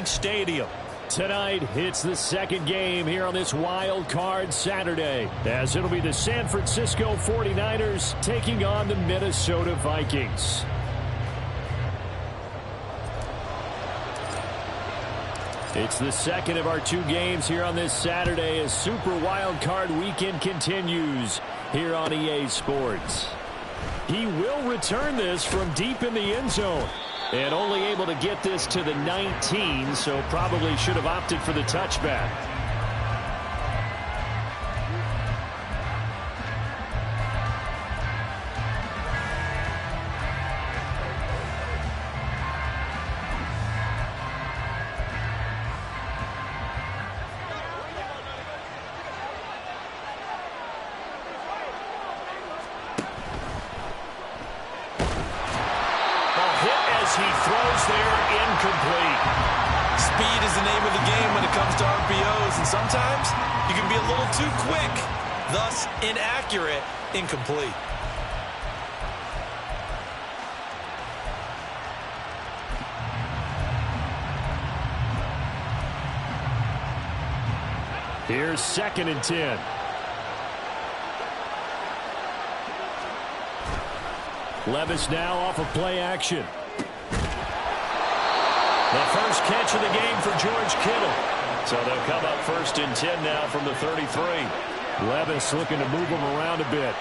Bank Stadium. Tonight, it's the second game here on this wild card Saturday, as it'll be the San Francisco 49ers taking on the Minnesota Vikings. It's the second of our two games here on this Saturday as Super Wild Card Weekend continues here on EA Sports. He will return this from deep in the end zone. And only able to get this to the 19, so probably should have opted for the touchback. He throws there, incomplete. Speed is the name of the game when it comes to RPOs, and sometimes you can be a little too quick, thus inaccurate, incomplete. Here's 2nd and 10. Levis now off of play action. The first catch of the game for George Kittle. So they'll come up 1st and 10 now from the 33. Levis looking to move him around a bit.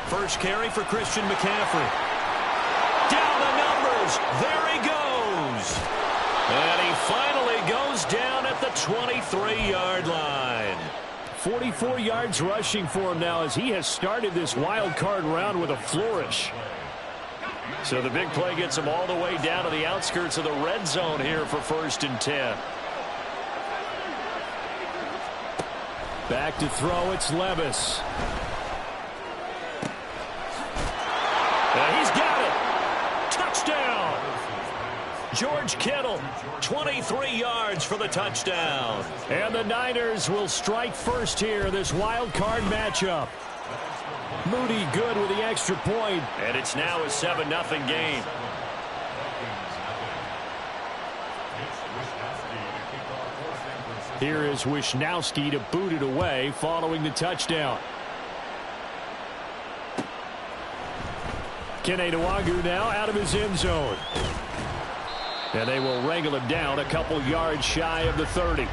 First carry for Christian McCaffrey. Down the numbers. There he goes. And he finally goes down at the 23-yard line. 44 yards rushing for him now as he has started this wild card round with a flourish. So the big play gets him all the way down to the outskirts of the red zone here for 1st and 10. Back to throw, it's Levis. And he's got it. Touchdown. George Kittle, 23 yards for the touchdown. And the Niners will strike first here, this wild card matchup. Moody good with the extra point, and it's now a 7-0 game. Here is Wisnowski to boot it away following the touchdown. Kene Nwangwu now out of his end zone. And they will wrangle him down a couple yards shy of the 30.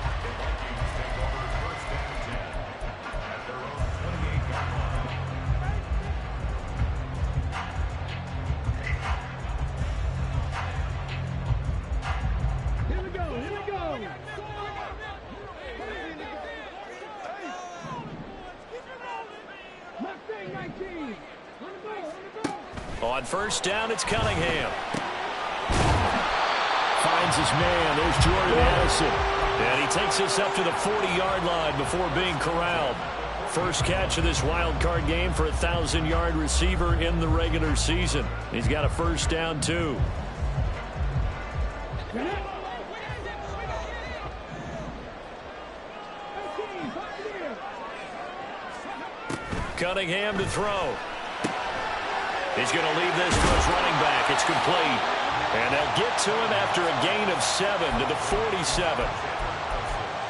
On 1st down, it's Cunningham. Finds his man. There's Jordan Addison. And he takes this up to the 40-yard line before being corralled. First catch of this wild card game for a 1,000-yard receiver in the regular season. He's got a 1st down, too. Cunningham to throw. He's going to leave this to his running back. It's complete. And they'll get to him after a gain of 7 to the 47.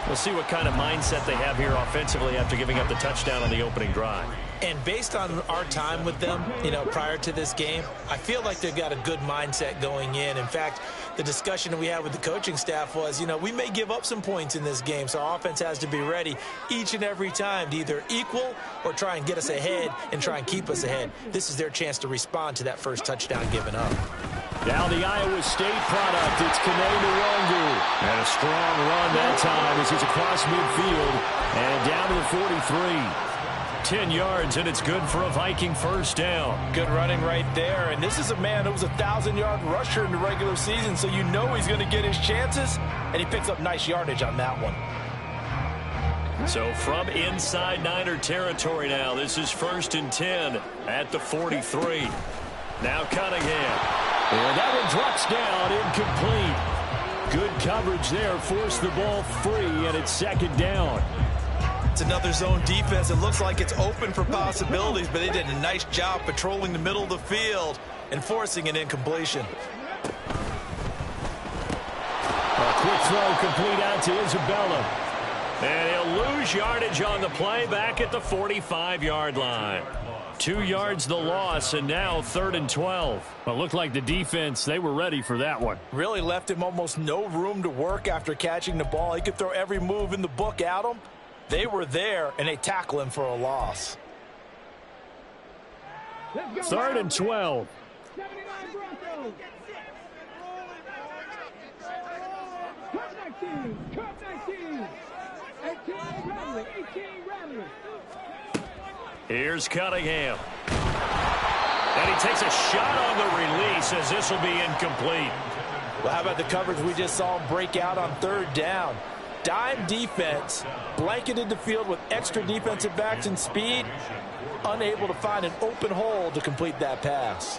We'll see what kind of mindset they have here offensively after giving up the touchdown on the opening drive. And based on our time with them, prior to this game, I feel like they've got a good mindset going in. In fact, the discussion that we had with the coaching staff was, we may give up some points in this game, so our offense has to be ready each and every time to either equal or try and get us ahead and try and keep us ahead. This is their chance to respond to that first touchdown given up. Now the Iowa State product, it's Kene Nwangwu. And a strong run that time as he's across midfield and down to the 43. 10 yards, and it's good for a Viking 1st down. Good running right there, and this is a man who was a 1,000-yard rusher in the regular season, so he's going to get his chances, and he picks up nice yardage on that one. So from inside Niner territory now, this is 1st and 10 at the 43. Now Cunningham. And that one drops down, incomplete. Good coverage there, forced the ball free, and it's 2nd down. It's another zone defense. It looks like it's open for possibilities, but they did a nice job patrolling the middle of the field and forcing an incompletion. throw complete out to Isabella. And he'll lose yardage on the play back at the 45-yard line. 2 yards the loss, and now 3rd and 12. Well, it looked like the defense, they were ready for that one. Really left him almost no room to work after catching the ball. He could throw every move in the book at him. They were there, and they tackle him for a loss. 3rd and 12. Here's Cunningham. And he takes a shot on the release as this will be incomplete. Well, how about the coverage we just saw him break out on 3rd down? Dime defense, blanketed the field with extra defensive backs and speed, unable to find an open hole to complete that pass.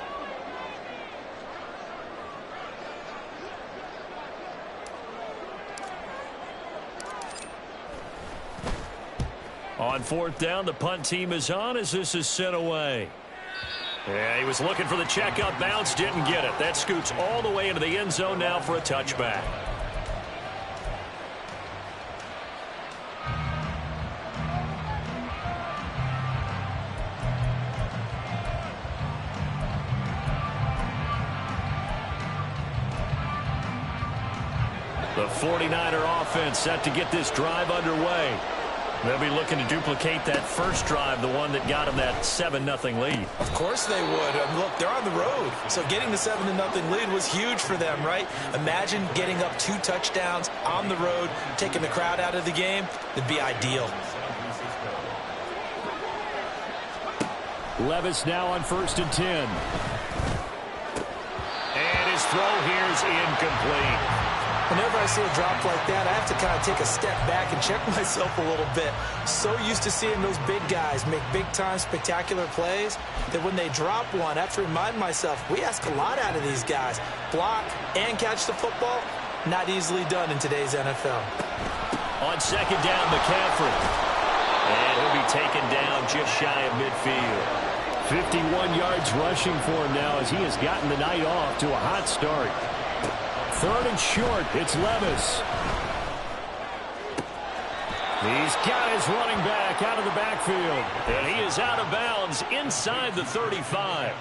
On 4th down, the punt team is on as this is sent away. Yeah, he was looking for the checkup bounce, didn't get it. That scoots all the way into the end zone now for a touchback. The 49er offense set to get this drive underway. They'll be looking to duplicate that first drive, the one that got them that 7-0 lead. Of course they would. Look, they're on the road. So getting the 7-0 lead was huge for them, right? Imagine getting up 2 touchdowns on the road, taking the crowd out of the game. It'd be ideal. Levis now on 1st and 10. And his throw here is incomplete. Whenever I see a drop like that, I have to kind of take a step back and check myself a little bit. So used to seeing those big guys make big-time spectacular plays that when they drop one, I have to remind myself, we ask a lot out of these guys. Block and catch the football, not easily done in today's NFL. On 2nd down, McCaffrey. And he'll be taken down just shy of midfield. 51 yards rushing for him now as he has gotten the night off to a hot start. 3rd and short, it's Levis. He's got his running back out of the backfield. And he is out of bounds inside the 35.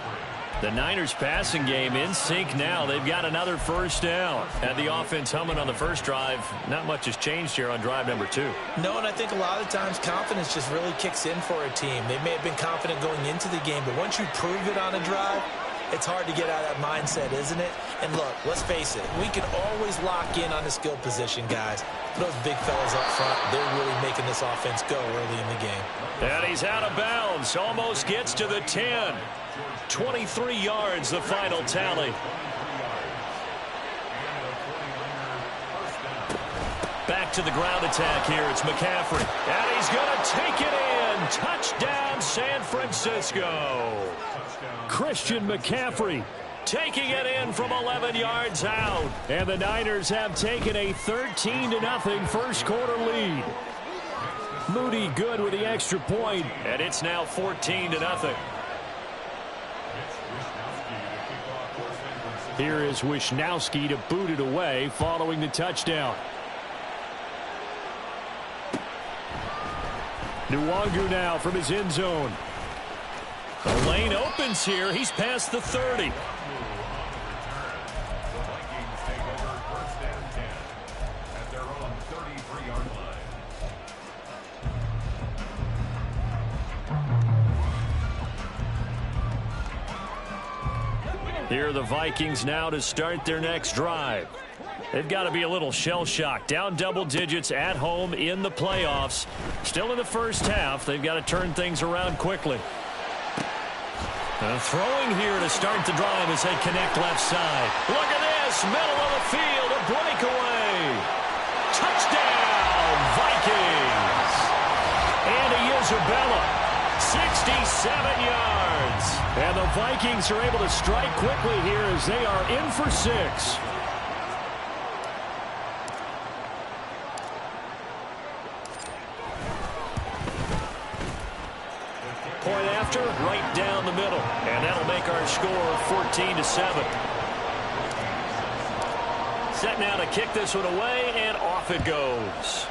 The Niners passing game in sync now. They've got another 1st down. And the offense humming on the first drive. Not much has changed here on drive number 2. No, and I think a lot of times confidence just really kicks in for a team. They may have been confident going into the game, but once you prove it on a drive, it's hard to get out of that mindset, isn't it? And look, let's face it, we can always lock in on the skill position, guys. Those big fellas up front, they're really making this offense go early in the game. And he's out of bounds, almost gets to the 10. 23 yards, the final tally. Back to the ground attack here. It's McCaffrey. And he's going to take it in. Touchdown, San Francisco. Christian McCaffrey taking it in from 11 yards out. And the Niners have taken a 13-0 first quarter lead. Moody good with the extra point. And it's now 14-0. Here is Wisnowski to boot it away following the touchdown. Nwangu now from his end zone. The lane opens here. He's past the 30. Here are the Vikings now to start their next drive. They've got to be a little shell-shocked. Down double digits at home in the playoffs. Still in the first half. They've got to turn things around quickly. Throwing here to start the drive as they connect left side. Look at this. Middle of the field. A breakaway. Touchdown, Vikings. Andy Isabella. 67 yards. And the Vikings are able to strike quickly here as they are in for 6. Point after, right down the middle. And that'll make our score 14-7. Set now to kick this one away, and off it goes.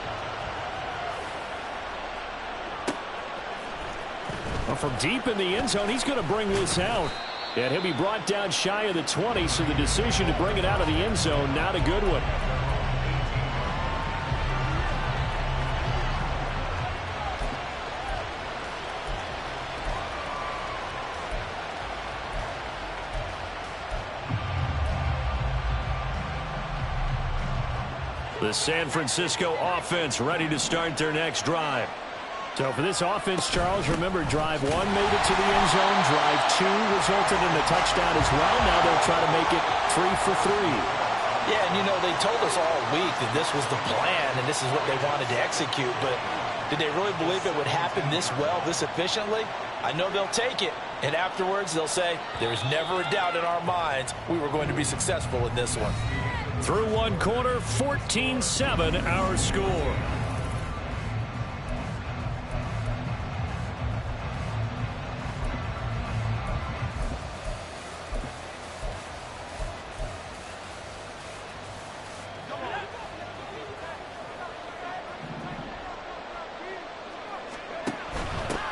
Well, from deep in the end zone, he's going to bring this out. And he'll be brought down shy of the 20, so the decision to bring it out of the end zone, not a good one. The San Francisco offense ready to start their next drive. So for this offense, Charles, remember, drive 1 made it to the end zone. Drive 2 resulted in a touchdown as well. Now they'll try to make it 3 for 3. Yeah, and you know, they told us all week that this was the plan and this is what they wanted to execute. But did they really believe it would happen this well, this efficiently? I know they'll take it. And afterwards, they'll say, there's never a doubt in our minds we were going to be successful in this one. Through one quarter, 14-7 our score.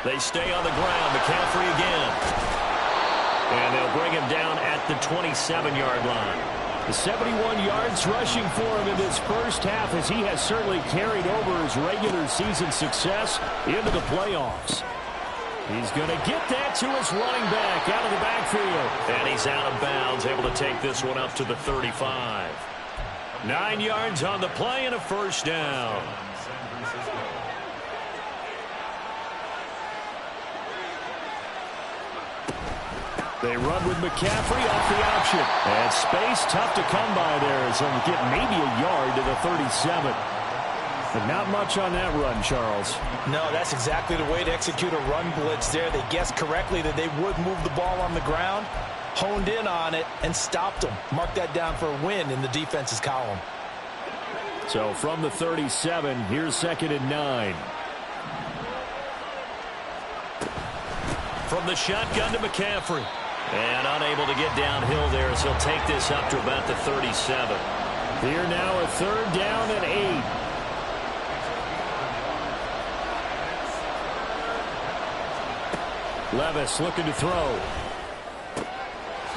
They stay on the ground. McCaffrey again. And they'll bring him down at the 27-yard line. The 71 yards rushing for him in this first half, as he has certainly carried over his regular season success into the playoffs. He's going to get that to his running back out of the backfield. And he's out of bounds, able to take this one up to the 35. 9 yards on the play and a first down. They run with McCaffrey off the option. And space tough to come by there as he'll get maybe a yard to the 37. But not much on that run, Charles. No, that's exactly the way to execute a run blitz there. They guessed correctly that they would move the ball on the ground, honed in on it, and stopped them. Mark that down for a win in the defense's column. So from the 37, here's 2nd and 9. From the shotgun to McCaffrey. And unable to get downhill there as he'll take this up to about the 37. Here now a 3rd down and 8. Levis looking to throw.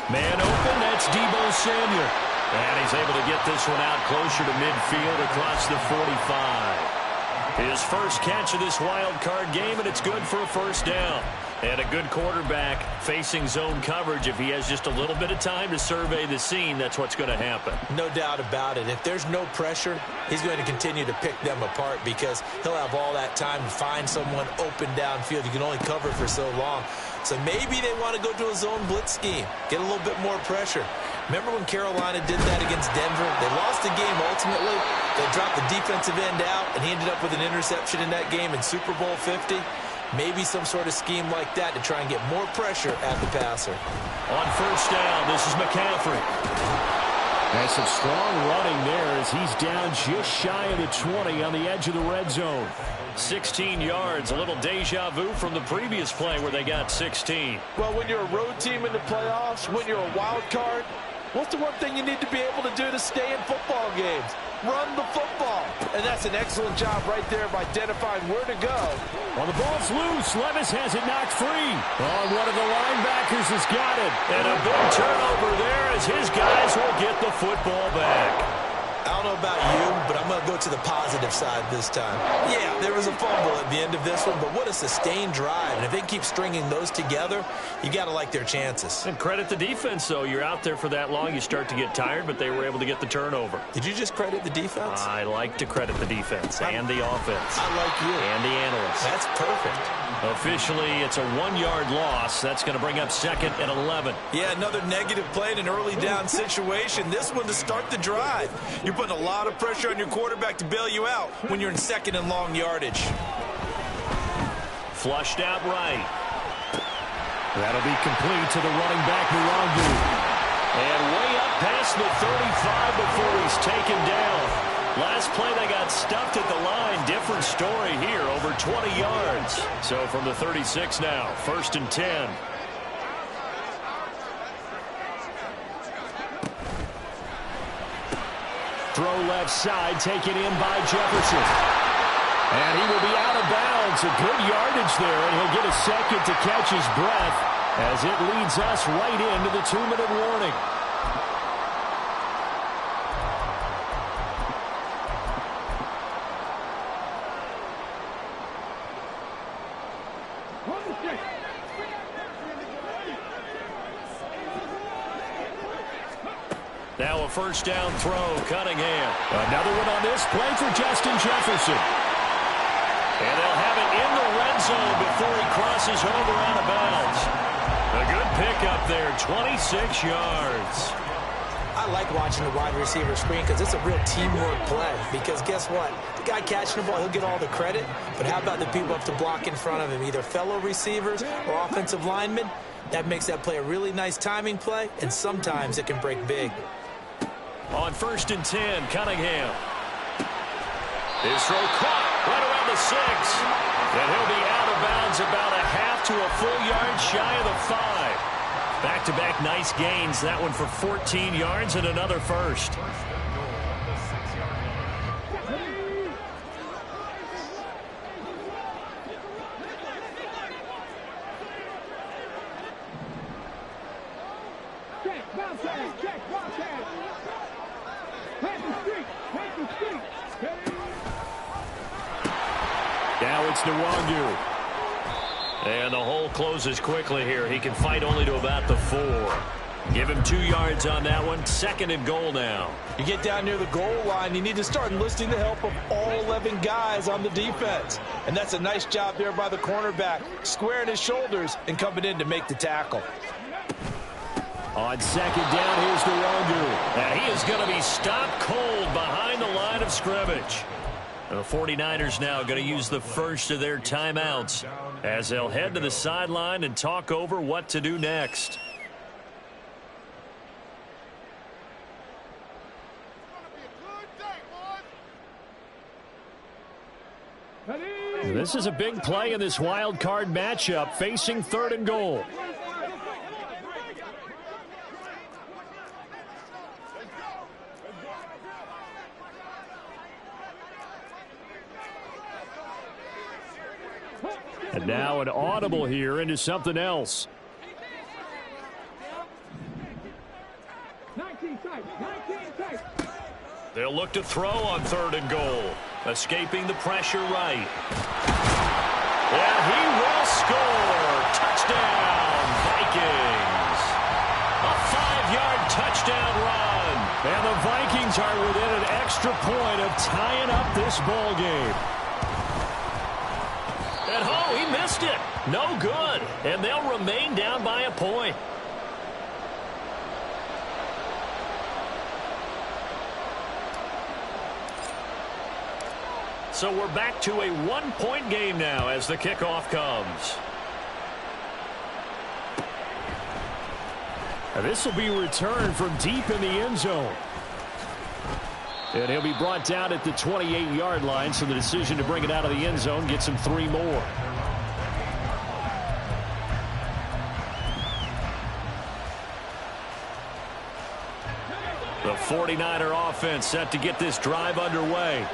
Man open, that's Deebo Samuel. And he's able to get this one out closer to midfield across the 45. His first catch of this wild card game, and it's good for a first down. And a good quarterback facing zone coverage. If he has just a little bit of time to survey the scene, that's what's going to happen. No doubt about it. If there's no pressure, he's going to continue to pick them apart because he'll have all that time to find someone open downfield. You can only cover for so long. So maybe they want to go to a zone blitz scheme, get a little bit more pressure. Remember when Carolina did that against Denver? They lost the game ultimately. They dropped the defensive end out, and he ended up with an interception in that game in Super Bowl 50. Maybe some sort of scheme like that to try and get more pressure at the passer. On first down, this is McCaffrey. And some strong running there as he's down just shy of the 20 on the edge of the red zone. 16 yards, a little deja vu from the previous play where they got 16. Well, when you're a road team in the playoffs, when you're a wild card, what's the one thing you need to be able to do to stay in football games? Run the football. And that's an excellent job right there of identifying where to go. Well, the ball's loose. Levis has it knocked free. Oh, one of the linebackers has got it. And a big turnover there as his guys will get the football back. I don't know about you, but I'm going to go to the positive side this time. Yeah, there was a fumble at the end of this one, but what a sustained drive. And if they keep stringing those together, you got to like their chances. And credit the defense, though. You're out there for that long, you start to get tired, but they were able to get the turnover. Did you just credit the defense? I like to credit the defense and the offense. I like you. And the analysts. That's perfect. Officially, it's a 1-yard loss. That's going to bring up 2nd and 11. Yeah, another negative play in an early down situation. This one to start the drive. You're putting a lot of pressure on your quarterback to bail you out when you're in 2nd and long yardage. Flushed out right. That'll be complete to the running back, Murangu. And way up past the 35 before he's taken down. Last play, they got stuffed at the line. Different story here, over 20 yards. So from the 36 now, 1st and 10. left side, taken in by Jefferson. And he will be out of bounds. A good yardage there, and he'll get a second to catch his breath as it leads us right into the 2-minute warning. Now a first down throw, Cunningham. Another one on this play for Justin Jefferson. And they'll have it in the red zone before he crosses over out of bounds. A good pickup there, 26 yards. I like watching the wide receiver screen because it's a real teamwork play. Because guess what? The guy catching the ball, he'll get all the credit. But how about the people up to block in front of him, either fellow receivers or offensive linemen? That makes that play a really nice timing play, and sometimes it can break big. On 1st and 10, Cunningham. His throw caught right around the 6. And he'll be out of bounds about a half to a full yard shy of the 5. Back-to-back nice gains. That one for 14 yards and another first. Now it's Nwangu. And the hole closes quickly here. He can fight only to about the 4. Give him 2 yards on that one. 2nd and goal now. You get down near the goal line, you need to start enlisting the help of all 11 guys on the defense. And that's a nice job there by the cornerback, squaring his shoulders and coming in to make the tackle. On 2nd down, here's Nwangu. And he is going to be stopped cold behind the line of scrimmage. The 49ers now going to use the first of their timeouts as they'll head to the sideline and talk over what to do next. This is a big play in this wild card matchup, facing 3rd and goal. And now an audible here into something else. They'll look to throw on 3rd and goal. Escaping the pressure right. And he will score. Touchdown, Vikings. A 5-yard touchdown run. And the Vikings are within an extra point of tying up this ball game. And he missed it. No good. And they'll remain down by a point. So we're back to a 1-point game now as the kickoff comes. And this will be returned from deep in the end zone. And he'll be brought down at the 28-yard line, so the decision to bring it out of the end zone gets him 3 more. The 49er offense set to get this drive underway.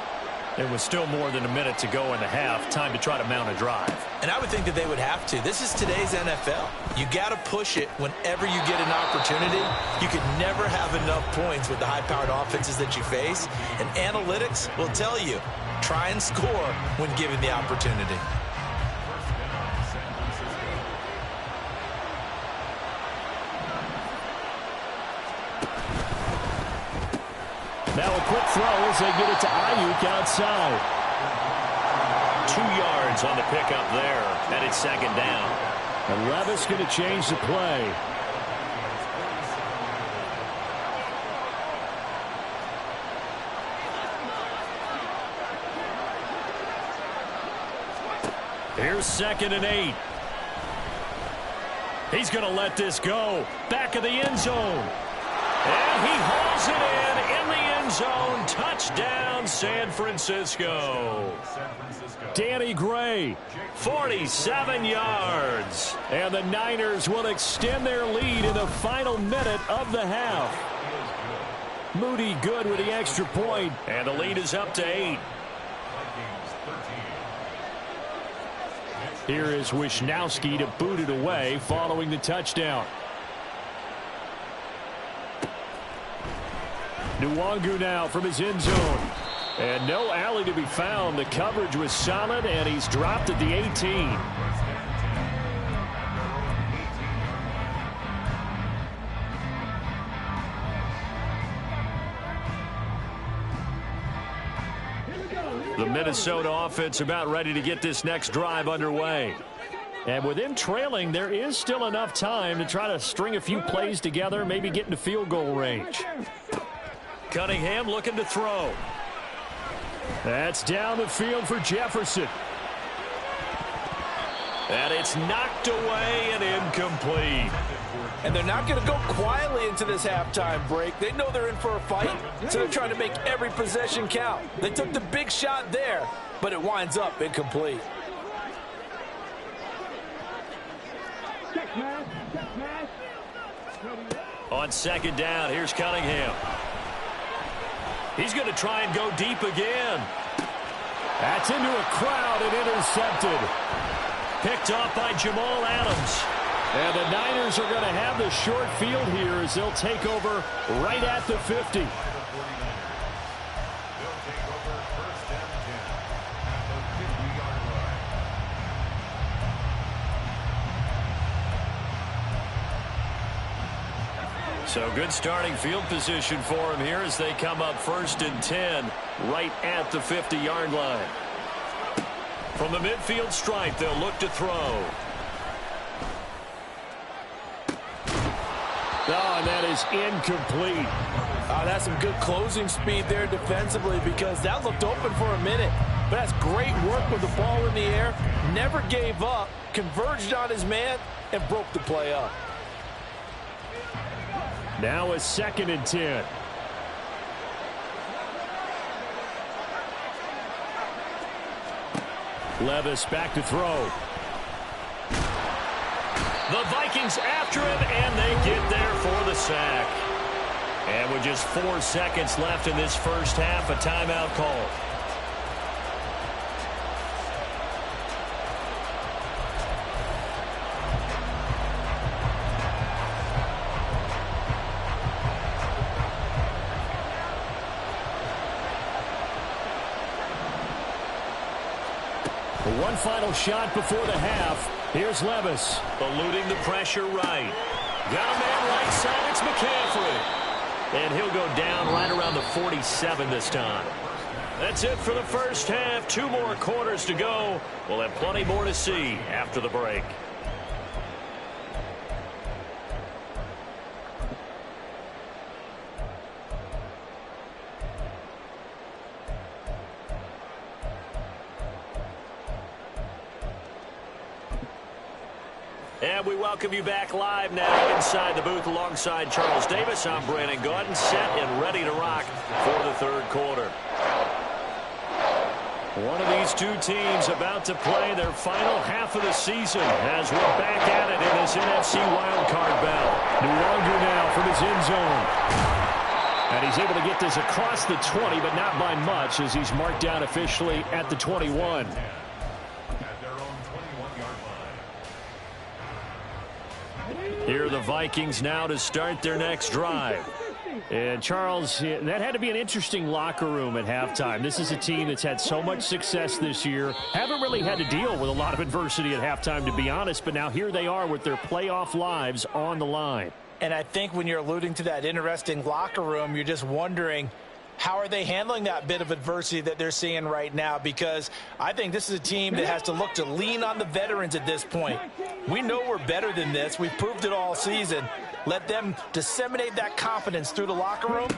There was still more than a minute to go in the half. Time to try to mount a drive. And I would think that they would have to. This is today's NFL. You got to push it whenever you get an opportunity. You could never have enough points with the high-powered offenses that you face. And analytics will tell you, try and score when given the opportunity. Now a quick throw as they get it to Ayuk outside. 2 yards on the pickup there, and it's 2nd down. And Levis going to change the play. Here's 2nd and 8. He's going to let this go. Back of the end zone. And he hauls it in the end zone. Touchdown, San Francisco. Danny Gray. 47 yards. And the Niners will extend their lead in the final minute of the half. Moody good with the extra point. And the lead is up to 8. Here is Wisnowski to boot it away following the touchdown. Nwangu now from his end zone. And no alley to be found. The coverage was solid, and he's dropped at the 18. The Minnesota offense about ready to get this next drive underway. And with them trailing, there is still enough time to try to string a few plays together, maybe get into field goal range. Cunningham looking to throw. That's down the field for Jefferson. And it's knocked away and incomplete. And they're not going to go quietly into this halftime break. They know they're in for a fight, so they're trying to make every possession count. They took the big shot there, but it winds up incomplete. On second down, here's Cunningham. He's going to try and go deep again. That's into a crowd and intercepted. Picked off by Jamal Adams. And the Niners are going to have the short field here as they'll take over right at the 50. So good starting field position for him here as they come up 1st and 10 right at the 50-yard line. From the midfield stripe, they'll look to throw. Oh, and that is incomplete. That's some good closing speed there defensively because that looked open for a minute. But that's great work with the ball in the air. Never gave up, converged on his man, and broke the play up. Now a 2nd and 10. Levis back to throw. The Vikings after him, and they get there for the sack. And with just 4 seconds left in this first half, a timeout call. One final shot before the half. Here's Levis. Eluding the pressure right. Got a man right side. It's McCaffrey. And he'll go down right around the 47 this time. That's it for the first half. 2 more quarters to go. We'll have plenty more to see after the break. And we welcome you back live now inside the booth alongside Charles Davis. I'm Brandon Gaudin, set and ready to rock for the 3rd quarter. One of these two teams about to play their final half of the season as we're back at it in this NFC wildcard battle. Nwangu now from his end zone. And he's able to get this across the 20, but not by much as he's marked down officially at the 21. Here are the Vikings now to start their next drive. And Charles, that had to be an interesting locker room at halftime. This is a team that's had so much success this year. Haven't really had to deal with a lot of adversity at halftime, to be honest. But now here they are with their playoff lives on the line. And I think when you're alluding to that interesting locker room, you're just wondering, how are they handling that bit of adversity that they're seeing right now? Because I think this is a team that has to look to lean on the veterans at this point. We know we're better than this. We've proved it all season. Let them disseminate that confidence through the locker room.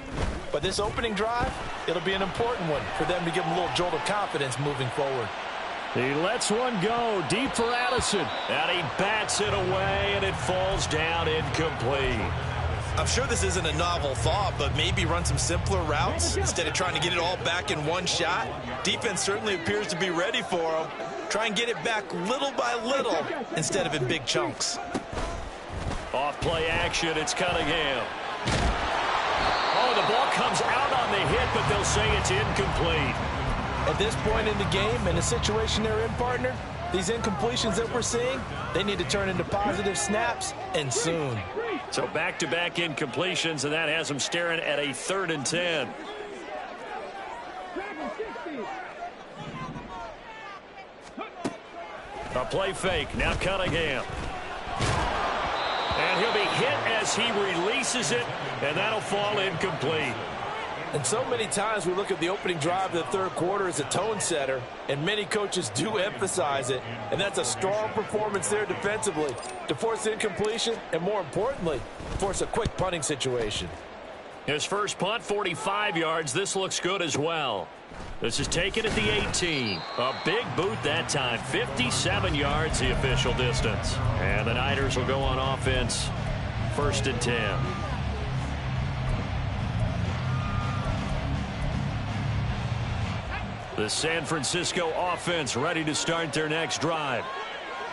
But this opening drive, it'll be an important one for them to give them a little jolt of confidence moving forward. He lets one go deep for Addison. And he bats it away, and it falls down incomplete. I'm sure this isn't a novel thought, but maybe run some simpler routes instead of trying to get it all back in one shot. Defense certainly appears to be ready for them. Try and get it back little by little instead of in big chunks. Off play action, it's Cunningham. Oh, the the ball comes out on the hit, but they'll say it's incomplete. At this point in the game, and the situation they're in, partner, these incompletions that we're seeing, they need to turn into positive snaps, and soon. So back-to-back incompletions, and that has them staring at a 3rd and 10. A play fake. Now Cunningham. And he'll be hit as he releases it, and that'll fall incomplete. And so many times we look at the opening drive of the third quarter as a tone setter, and many coaches do emphasize it, and that's a strong performance there defensively to force incompletion and, more importantly, force a quick punting situation. His first punt, 45 yards. This looks good as well. This is taken at the 18. A big boot that time. 57 yards, the official distance. And the Niners will go on offense. 1st and 10. The San Francisco offense ready to start their next drive.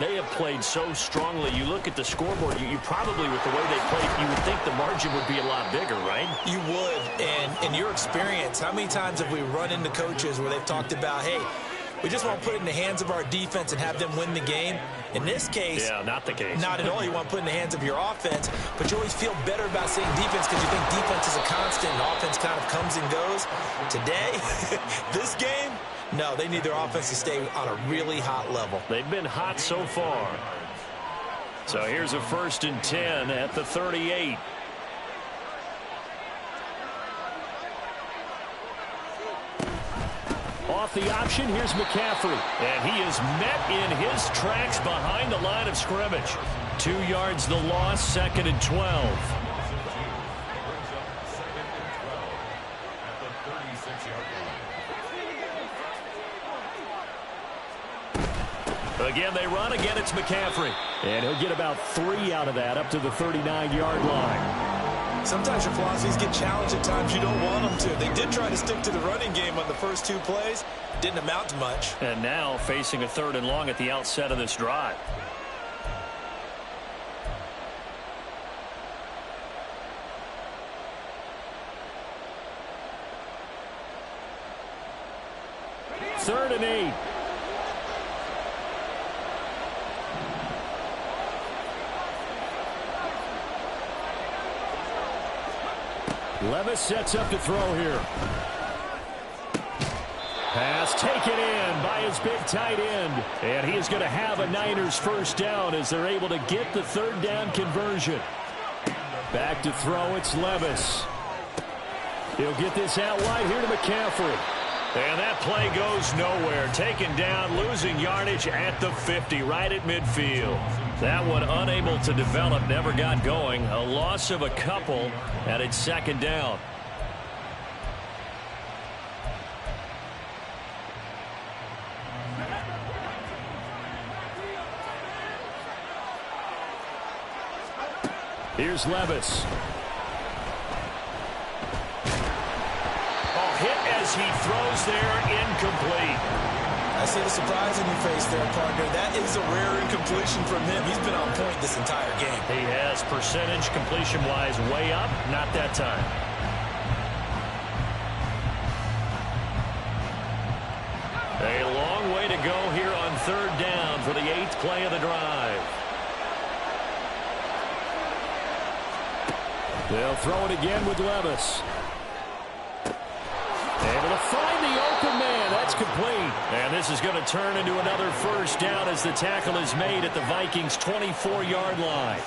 They have played so strongly. You look at the scoreboard, you probably, with the way they played, you would think the margin would be a lot bigger, right? You would. And in your experience, how many times have we run into coaches where they've talked about, hey, we just want to put it in the hands of our defense and have them win the game? In this case, yeah, not the case. Not at all. You want to put it in the hands of your offense, but you always feel better about saying defense because you think defense is a constant and offense kind of comes and goes. Today, this game, no, they need their offense to stay on a really hot level. They've been hot so far. So here's a 1st and 10 at the 38. Off the option, here's McCaffrey. And he is met in his tracks behind the line of scrimmage. 2 yards the loss, 2nd and 12. Again, they run. Again, it's McCaffrey. And he'll get about 3 out of that up to the 39-yard line. Sometimes your philosophies get challenged at times you don't want them to. They did try to stick to the running game on the first 2 plays. Didn't amount to much. And now facing a 3rd and long at the outset of this drive. Third and 8. Levis sets up to throw here. Pass taken in by his big tight end. And he is going to have a Niners 1st down as they're able to get the 3rd down conversion. Back to throw, it's Levis. He'll get this out wide here to McCaffrey. And that play goes nowhere. Taken down, losing yardage at the 50, right at midfield. That one unable to develop, never got going. A loss of a couple, and it's 2nd down. Here's Levis. Hit as he throws there, incomplete. I see the surprise in your face there, partner. That is a rare incompletion from him. He's been on point this entire game. He has percentage completion-wise way up, not that time. A long way to go here on 3rd down for the 8th play of the drive. They'll throw it again with Levis. Able to find the open man. That's complete. And this is going to turn into another 1st down as the tackle is made at the Vikings' 24-yard line.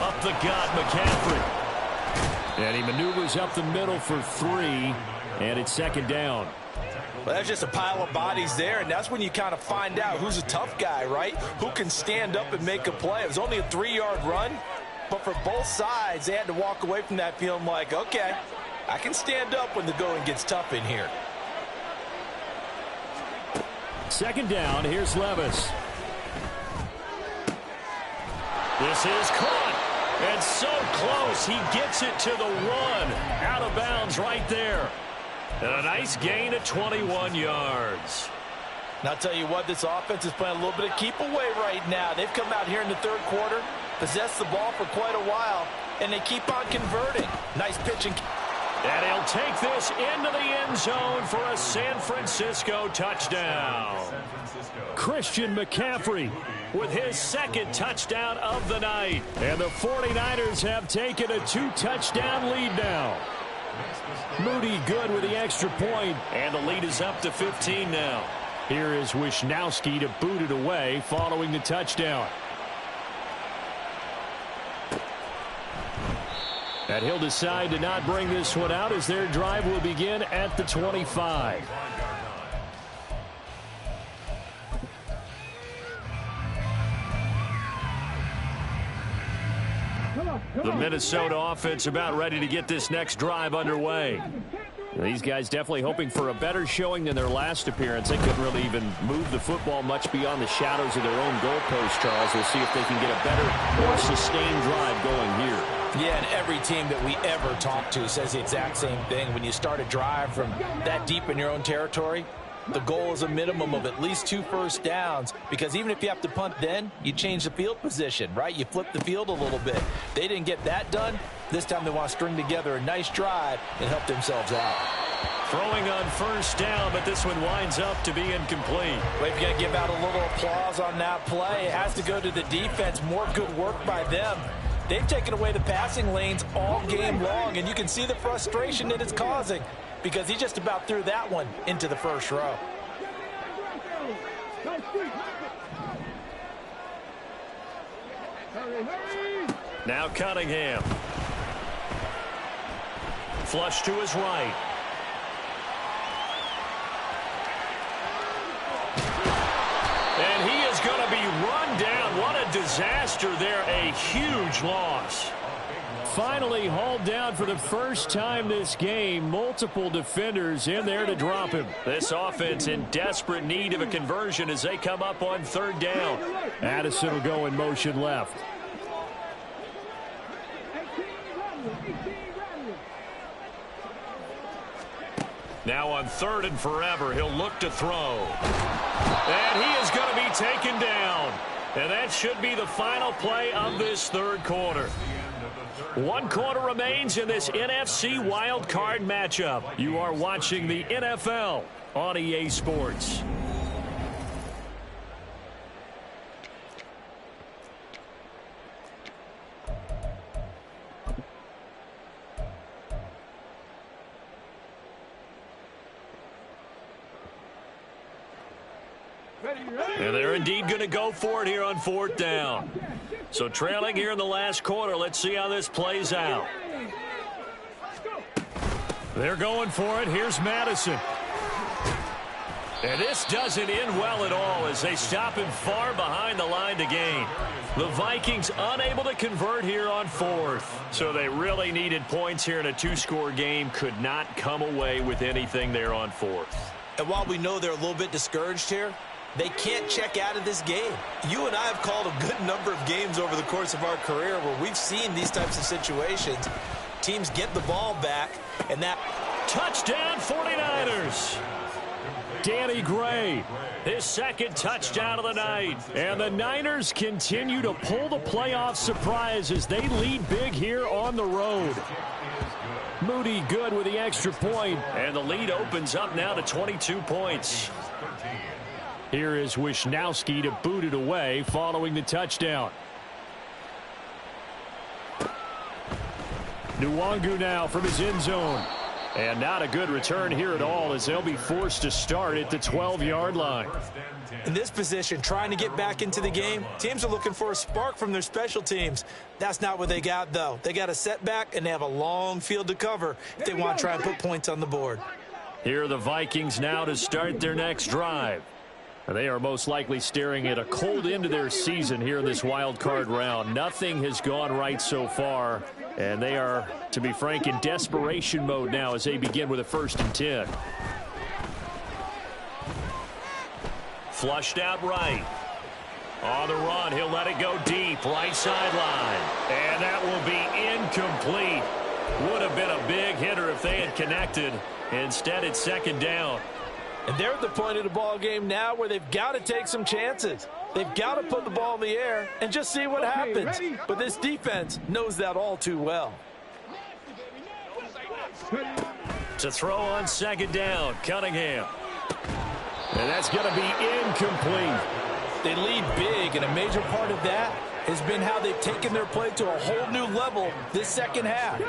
Up the gut, McCaffrey. And he maneuvers up the middle for 3, and it's 2nd down. Well, that's just a pile of bodies there, and that's when you kind of find out who's a tough guy, right? Who can stand up and make a play. It was only a 3-yard run, but for both sides, they had to walk away from that feeling like, okay, I can stand up when the going gets tough in here. 2nd down, here's Levis. This is caught, and so close, he gets it to the 1. Out of bounds right there. And a nice gain of 21 yards. And I'll tell you what, this offense is playing a little bit of keep away right now. They've come out here in the 3rd quarter, possessed the ball for quite a while, and they keep on converting. Nice pitching. And he'll take this into the end zone for a San Francisco touchdown. Christian McCaffrey with his second touchdown of the night. And the 49ers have taken a 2-touchdown lead now. Moody good with the extra point. And the lead is up to 15 now. Here is Wisnowski to boot it away following the touchdown. And he'll decide to not bring this one out as their drive will begin at the 25. The Minnesota offense about ready to get this next drive underway. These guys definitely hoping for a better showing than their last appearance. They couldn't really even move the football much beyond the shadows of their own goalpost, Charles. We'll see if they can get a better, more sustained drive going here. Yeah, and every team that we ever talk to says the exact same thing. When you start a drive from that deep in your own territory, the goal is a minimum of at least 2 first downs, because even if you have to punt then, you change the field position, right? You flip the field a little bit. They didn't get that done. This time they want to string together a nice drive and help themselves out. Throwing on first down, but this one winds up to be incomplete. Well, if you got to give out a little applause on that play, it has to go to the defense. More good work by them. They've taken away the passing lanes all game long, and you can see the frustration that it's causing, because he just about threw that one into the first row. Now Cunningham. Flush to his right. And he is going to be run down. What a disaster there. A huge loss. Finally hauled down for the first time this game. Multiple defenders in there to drop him. This offense in desperate need of a conversion as they come up on third down. Addison will go in motion left. Now on third and forever, he'll look to throw. And he is going to be taken down. And that should be the final play of this third quarter. 1 quarter remains in this NFC wild card matchup. You are watching the NFL on EA Sports. And they're indeed going to go for it here on fourth down. So trailing here in the last quarter. Let's see how this plays out. They're going for it. Here's Madison. And this doesn't end well at all as they stop him far behind the line to gain. The Vikings unable to convert here on fourth. So they really needed points here in a 2-score game. Could not come away with anything there on fourth. And while we know they're a little bit discouraged here, they can't check out of this game. You and I have called a good number of games over the course of our career where we've seen these types of situations. Teams get the ball back, and that touchdown 49ers. Danny Gray, his second touchdown of the night. And the Niners continue to pull the playoff surprise as they lead big here on the road. Moody good with the extra point. And the lead opens up now to 22 points. Here is Wisnowski to boot it away following the touchdown. Nwangu now from his end zone. And not a good return here at all as they'll be forced to start at the 12-yard line. In this position, trying to get back into the game, teams are looking for a spark from their special teams. That's not what they got, though. They got a setback, and they have a long field to cover if they want to try and put points on the board. Here are the Vikings now to start their next drive. They are most likely staring at a cold end to their season here in this wild card round. Nothing has gone right so far, and they are, to be frank, in desperation mode now as they begin with a 1st and 10. Flushed out right. On the run, he'll let it go deep, right sideline. And that will be incomplete. Would have been a big hitter if they had connected. Instead, it's 2nd down. And they're at the point of the ball game now where they've got to take some chances. They've got to put the ball in the air and just see what happens. But this defense knows that all too well. To throw on second down, Cunningham. And that's going to be incomplete. They lead big, and a major part of that has been how they've taken their play to a whole new level this second half.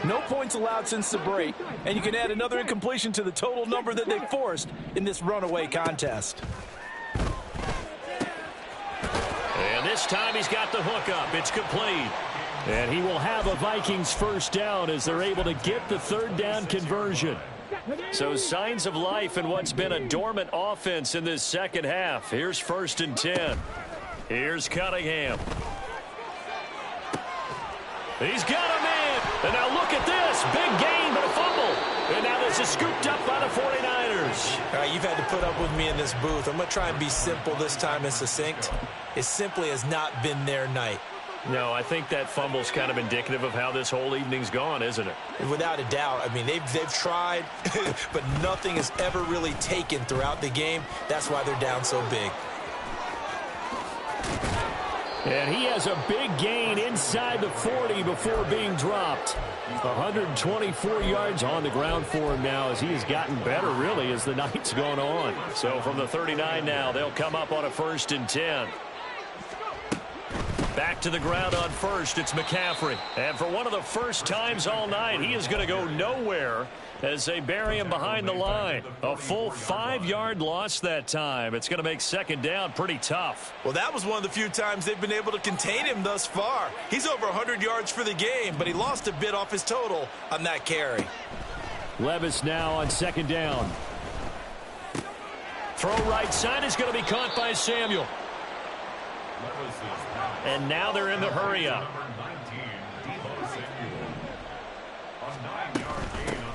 No points allowed since the break, and you can add another incompletion to the total number that they forced in this runaway contest. And this time he's got the hook up. It's complete. And he will have a Vikings first down as they're able to get the third down conversion. So signs of life in what's been a dormant offense in this second half. Here's 1st and 10. Here's Cunningham. He's got him in. And now look at this. Big gain, but a fumble. And now this is scooped up by the 49ers. All right, you've had to put up with me in this booth. I'm going to try and be simple this time and succinct. It simply has not been their night. No, I think that fumble's kind of indicative of how this whole evening's gone, isn't it? Without a doubt. I mean, they've tried, but nothing has ever really taken throughout the game. That's why they're down so big. And he has a big gain inside the 40 before being dropped. 124 yards on the ground for him now as he has gotten better, really, as the night's gone on. So from the 39 now, they'll come up on a 1st and 10. Back to the ground on first, it's McCaffrey. And for one of the first times all night, he is going to go nowhere as they bury him behind the line. A full 5-yard loss that time. It's going to make second down pretty tough. Well, that was one of the few times they've been able to contain him thus far. He's over 100 yards for the game, but he lost a bit off his total on that carry. Levis now on second down. Throw right side is going to be caught by Samuel. And now they're in the hurry-up.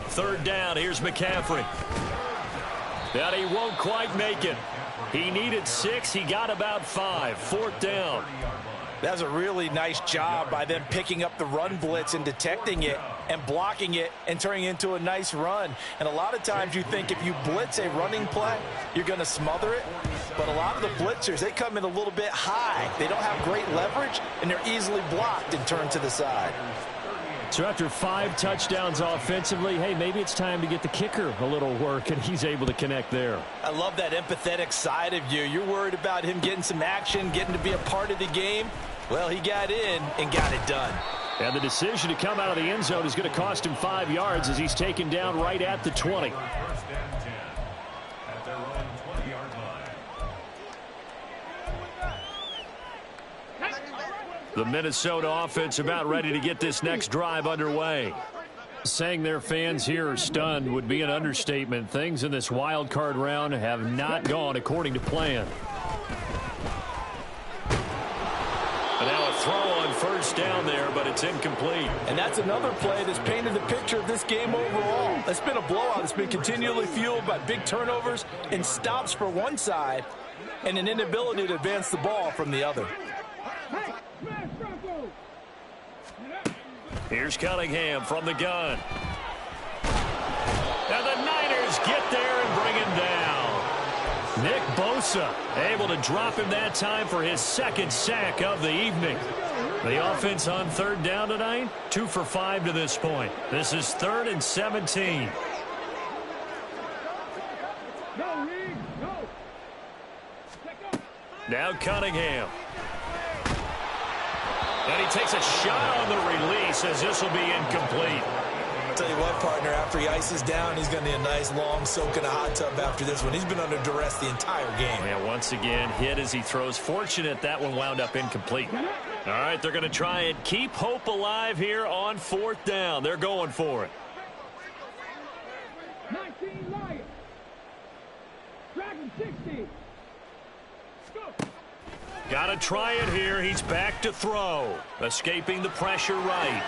3rd down, here's McCaffrey. And he won't quite make it. He needed 6, he got about 5. 4th down. That's a really nice job by them picking up the run blitz and detecting it and blocking it and turning it into a nice run. And a lot of times you think if you blitz a running play, you're going to smother it. But a lot of the blitzers, they come in a little bit high. They don't have great leverage, and they're easily blocked and turned to the side. So after 5 touchdowns offensively, hey, maybe it's time to get the kicker a little work, and he's able to connect there. I love that empathetic side of you. You're worried about him getting some action, getting to be a part of the game. Well, he got in and got it done. And the decision to come out of the end zone is going to cost him 5 yards as he's taken down right at the 20. The Minnesota offense about ready to get this next drive underway. Saying their fans here are stunned would be an understatement. Things in this wild card round have not gone according to plan. And now a throw on 1st down there, but it's incomplete. And that's another play that's painted the picture of this game overall. It's been a blowout. It's been continually fueled by big turnovers and stops for one side and an inability to advance the ball from the other. Here's Cunningham from the gun. And the Niners get there and bring him down. Nick Bosa able to drop him that time for his 2nd sack of the evening. The offense on 3rd down tonight, 2 for 5 to this point. This is 3rd and 17. Now Cunningham. And he takes a shot on the release as this will be incomplete. I'll tell you what, partner, after he ices down, he's going to need a nice long soak in a hot tub after this one. He's been under duress the entire game. And once again, hit as he throws. Fortunate that one wound up incomplete. All right, they're going to try and keep hope alive here on 4th down. They're going for it. 19 Lions. Dragon 60. Got to try it here. He's back to throw. Escaping the pressure right.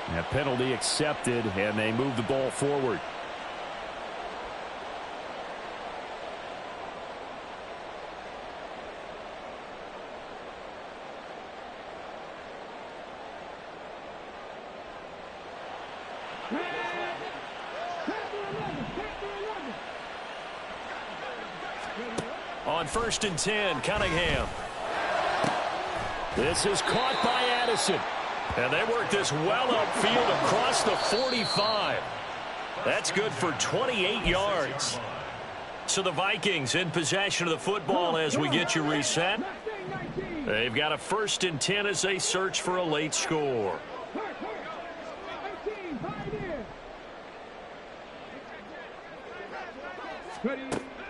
That penalty accepted, and they move the ball forward. on 1st and 10. Cunningham. This is caught by Addison. And they work this well upfield across the 45. That's good for 28 yards. So the Vikings in possession of the football as we get you reset. They've got a 1st and 10 as they search for a late score.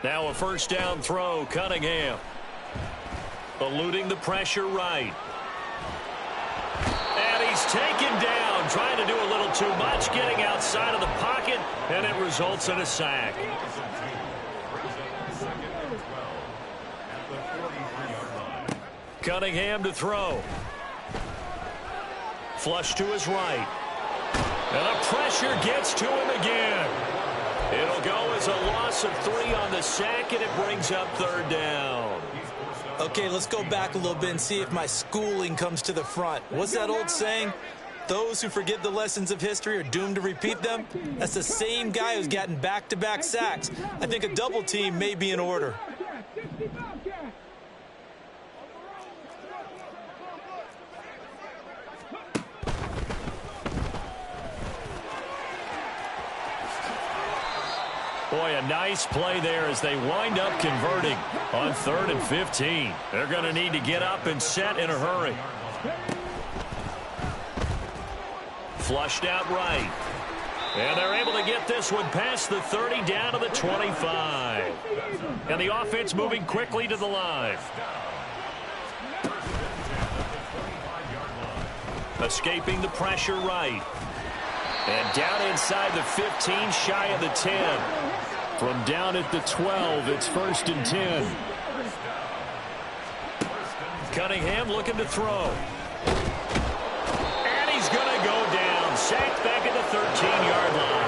Now a 1st down throw. Cunningham. Eluding the pressure right. And he's taken down, trying to do a little too much, getting outside of the pocket, and it results in a sack. Cunningham to throw. Flush to his right. And the pressure gets to him again. It'll go as a loss of 3 on the sack, and it brings up 3rd down. Okay, let's go back a little bit and see if my schooling comes to the front. What's that old saying? Those who forget the lessons of history are doomed to repeat them. That's the same guy who's gotten back-to-back sacks. I think a double team may be in order. Boy, a nice play there as they wind up converting on 3rd and 15. They're going to need to get up and set in a hurry. Flushed out right. And they're able to get this one past the 30 down to the 25. And the offense moving quickly to the line. Escaping the pressure right. And down inside the 15, shy of the 10. From down at the 12, it's 1st and 10. Cunningham looking to throw. And he's going to go down. Sacked back at the 13-yard line.